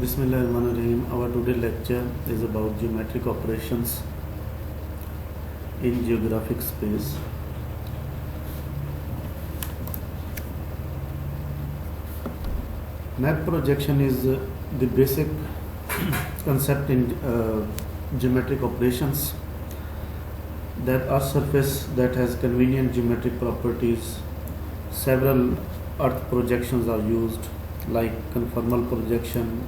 Bismillahirrahmanirrahim. Our today lecture is about geometric operations in geographic space. Map projection is the basic concept in geometric operations. That Earth surface that has convenient geometric properties. Several Earth projections are used, like conformal projection,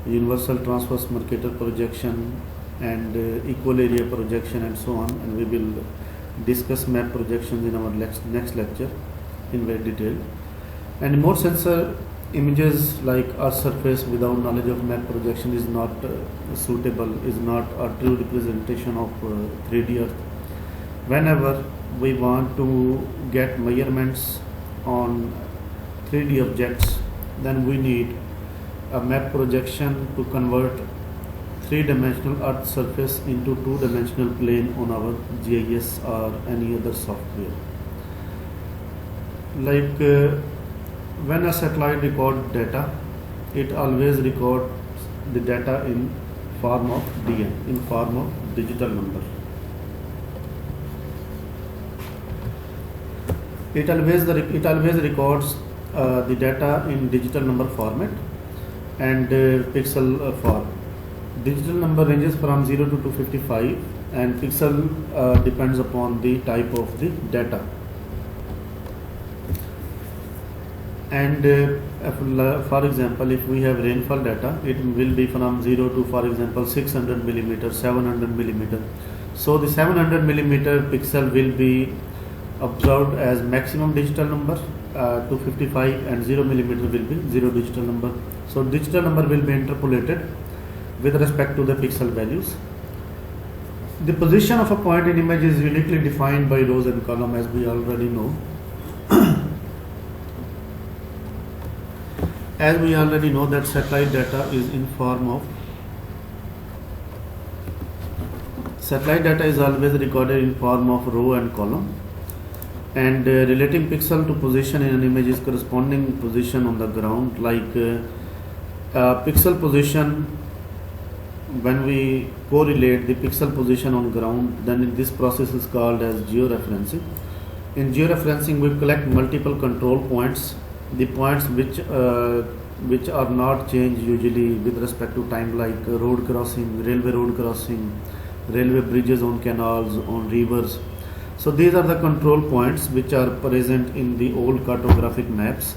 universal transverse Mercator projection, and equal area projection, and so on. And we will discuss map projections in our next lecture in very detail. And more sensor images like Earth surface without knowledge of map projection is not suitable, is not a true representation of 3D Earth. Whenever we want to get measurements on 3D objects, then we need a map projection to convert three-dimensional Earth surface into two-dimensional plane on our GIS or any other software. Like when a satellite records data, it always records the data in form of DN, in form of digital number. It always records the data in digital number format and pixel form. Digital number ranges from 0 to 255, and pixel depends upon the type of the data. And for example, if we have rainfall data, it will be from 0 to, for example, 600 millimeter, 700 millimeter. So the 700 millimeter pixel will be observed as maximum digital number, 255, and 0 millimeter will be 0 digital number. So digital number will be interpolated with respect to the pixel values. The position of a point in image is uniquely defined by rows and column, as we already know. As we already know that satellite data is in form of, satellite data is always recorded in form of row and column, and relating pixel to position in an image is corresponding position on the ground. Like pixel position, when we correlate the pixel position on ground, then this process is called as georeferencing. In georeferencing, we collect multiple control points, the points which are not changed usually with respect to time, like road crossing, railway bridges on canals, on rivers. So these are the control points which are present in the old cartographic maps,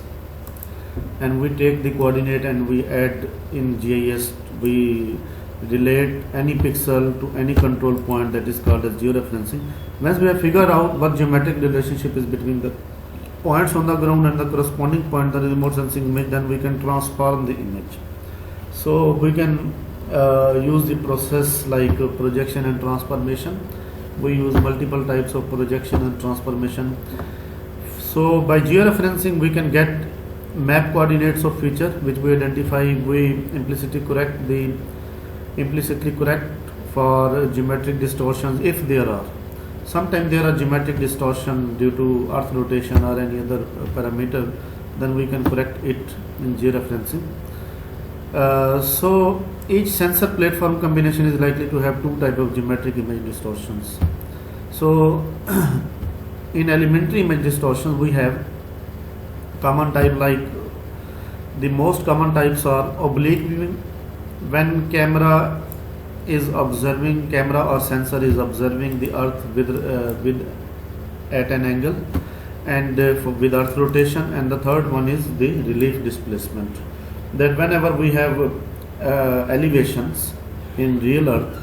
and we take the coordinate and we add in GIS, we relate any pixel to any control point, that is called as georeferencing. Once we have figured out what geometric relationship is between the points on the ground and the corresponding point, that is remote sensing image, then we can transform the image. So we can use the process like projection and transformation. We use multiple types of projection and transformation. So by georeferencing, we can get map coordinates of feature which we identify. We implicitly correct for geometric distortions if there are. Sometimes there are geometric distortion due to earth rotation or any other parameter, then we can correct it in georeferencing. So each sensor platform combination is likely to have two types of geometric image distortions. So in elementary image distortions, we have common type, like the most common types are oblique viewing, when camera or sensor is observing the earth with at an angle, and with earth rotation. And the third one is the relief displacement, that whenever we have elevations in real earth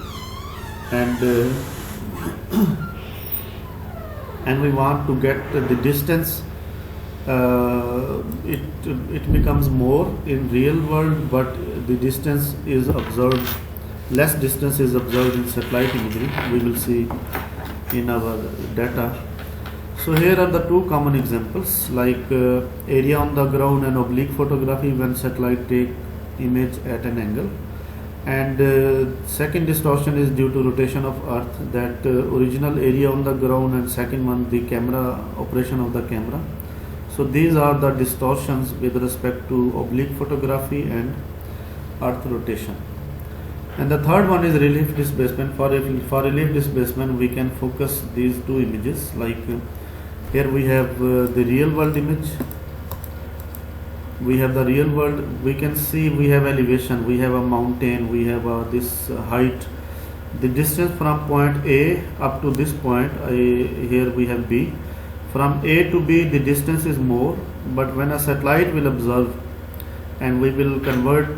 and we want to get the distance, it becomes more in real world, but the distance is observed, less distance is observed in satellite imagery. We will see in our data. So here are the two common examples, like area on the ground and oblique photography when satellite take image at an angle. And second distortion is due to rotation of earth, that original area on the ground, and second one the camera operation of the camera. So these are the distortions with respect to oblique photography and earth rotation. And the third one is relief displacement. For relief displacement, we can focus these two images. Like here we have the real world image. We have the real world. We can see we have elevation. We have a mountain. We have this height. The distance from point A up to this point. Here we have B. From A to B, the distance is more. But when a satellite will observe, and we will convert,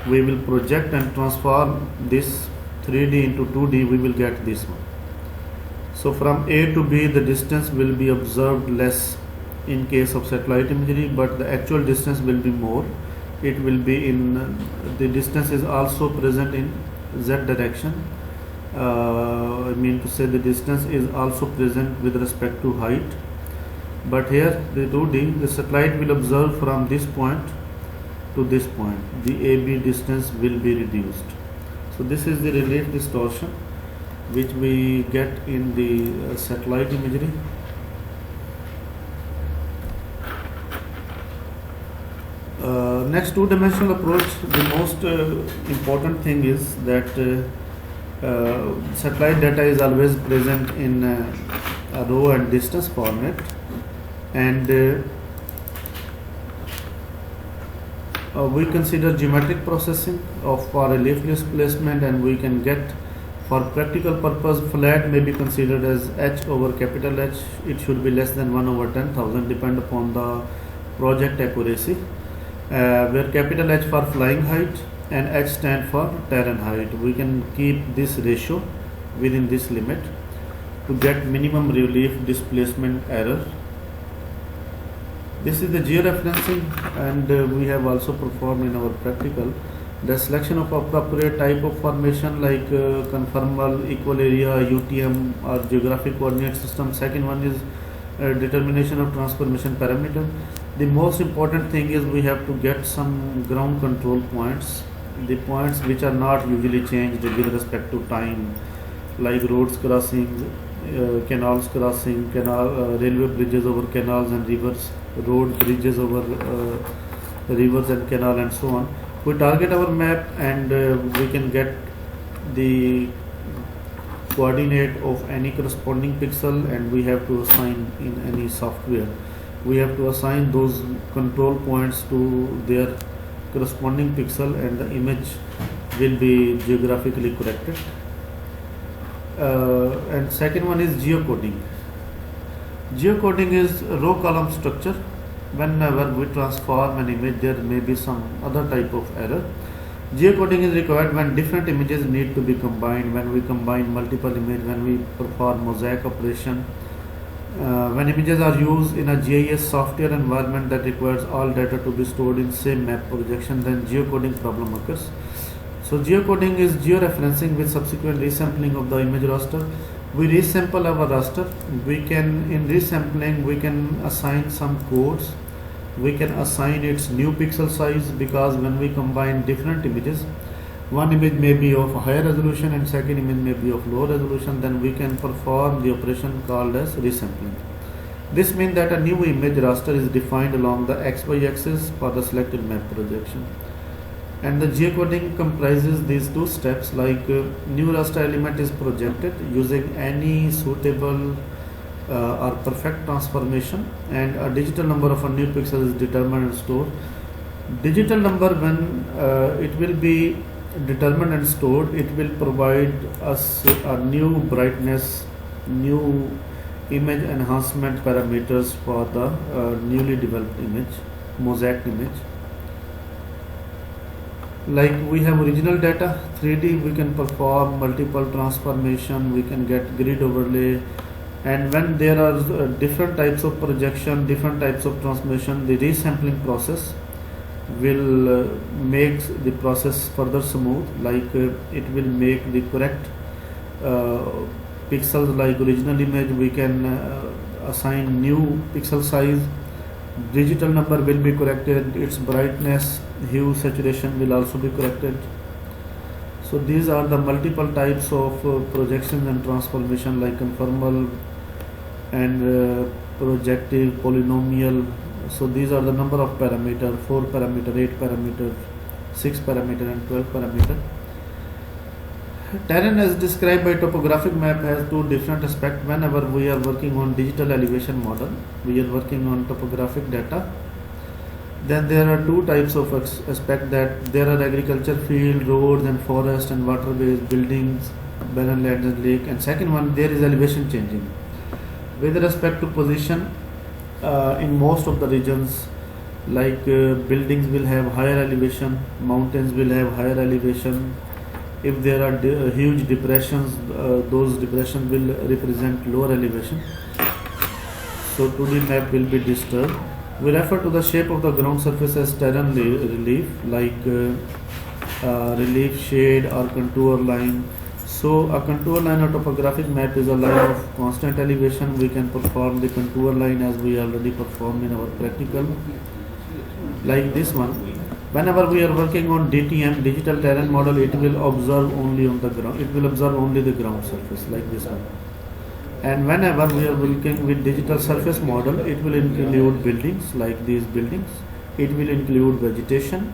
we will project and transform this 3D into 2D, we will get this one. So from A to B, the distance will be observed less in case of satellite imagery, but the actual distance will be more. It will be in, the distance is also present in Z direction. I mean to say the distance is also present with respect to height. But here the 2D, the satellite will observe from this point to this point. The AB distance will be reduced. So this is the relief distortion which we get in the satellite imagery. Next, two-dimensional approach, the most important thing is that satellite data is always present in a row and distance format, and we consider geometric processing for relief displacement, and we can get, for practical purpose, flat may be considered as h over capital H. It should be less than 1 over 10,000, depend upon the project accuracy, where capital H for flying height and H stand for terrain height. We can keep this ratio within this limit to get minimum relief displacement error. This is the georeferencing, and we have also performed in our practical the selection of appropriate type of formation like conformal, equal area, UTM or geographic coordinate system. Second one is determination of transformation parameter. The most important thing is we have to get some ground control points, the points which are not usually changed with respect to time, like roads crossing, canals crossing, railway bridges over canals and rivers, road bridges over rivers and canal, and so on. We target our map, and we can get the coordinate of any corresponding pixel, and we have to assign in any software. We have to assign those control points to their corresponding pixel, and the image will be geographically corrected. And second one is geocoding. Geocoding is row column structure. Whenever we transform an image, there may be some other type of error. Geocoding is required when different images need to be combined, when we combine multiple images, when we perform mosaic operation, when images are used in a GIS software environment that requires all data to be stored in same map projection, then geocoding problem occurs. So geocoding is georeferencing with subsequent resampling of the image raster. We resample our raster. We can, in resampling, we can assign some codes. We can assign its new pixel size, because when we combine different images, one image may be of higher resolution and second image may be of lower resolution, then we can perform the operation called as resampling. This means that a new image raster is defined along the XY axis for the selected map projection. And the geocoding comprises these two steps, like new raster element is projected using any suitable or perfect transformation, and a digital number of a new pixel is determined and stored. Digital number, when it will be determined and stored, it will provide us a new brightness, new image enhancement parameters for the newly developed image, mosaic image. Like we have original data, 3D, we can perform multiple transformation, we can get grid overlay, and when there are different types of projection, different types of transformation, the resampling process will make the process further smooth, like it will make the correct pixels. Like original image, we can assign new pixel size, digital number will be corrected, its brightness, hue, saturation will also be corrected. So these are the multiple types of projections and transformation, like conformal and projective, polynomial. So these are the number of parameter, 4 parameter, 8 parameter, 6 parameter and 12 parameter. Terrain as described by topographic map has two different aspects. Whenever we are working on digital elevation model, we are working on topographic data. Then there are two types of aspect, that there are agriculture field, roads and forest and waterways, buildings, barren lands and lake. And second one, there is elevation changing. With respect to position, in most of the regions, like buildings will have higher elevation, mountains will have higher elevation. If there are huge depressions, those depressions will represent lower elevation. So 2D map will be disturbed. We refer to the shape of the ground surface as terrain relief, like relief, shade or contour line. So a contour line or topographic map is a line of constant elevation. We can perform the contour line as we already performed in our practical, like this one. Whenever we are working on DTM, digital terrain model, it will observe only on the ground. It will observe only the ground surface, like this one. And whenever we are working with digital surface model, it will include buildings, like these buildings. It will include vegetation.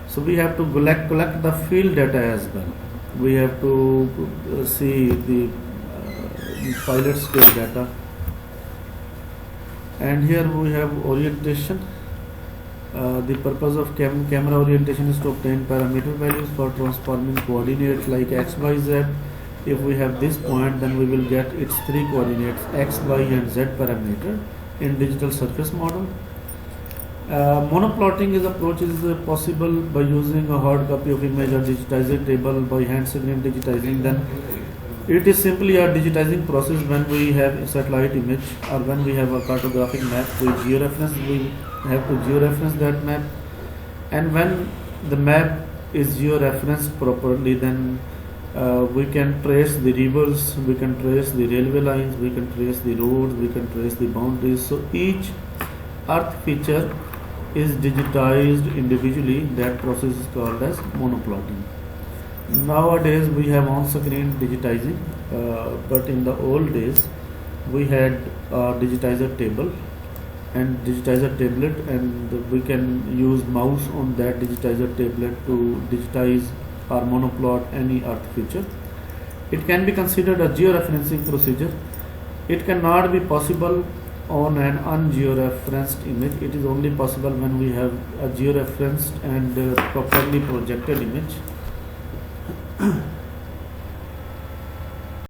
So we have to collect the field data as well. We have to see the pilot scale data. And here we have orientation. The purpose of camera orientation is to obtain parameter values for transforming coordinates like x, y, z. If we have this point, then we will get its three coordinates x, y and z parameter in digital surface model. Monoplotting approach is possible by using a hard copy of image or digitizing table by hand screen digitizing. Then it is simply a digitizing process when we have a satellite image or when we have a cartographic map with georeference. We have to georeference that map, and when the map is georeferenced properly, then we can trace the rivers, we can trace the railway lines, we can trace the roads, we can trace the boundaries. So each earth feature is digitized individually. That process is called as monoplotting. Nowadays we have on-screen digitizing, but in the old days we had a digitizer table and digitizer tablet, and we can use mouse on that digitizer tablet to digitize or monoplot any earth feature. It can be considered a georeferencing procedure. It cannot be possible on an ungeoreferenced image. It is only possible when we have a georeferenced and properly projected image.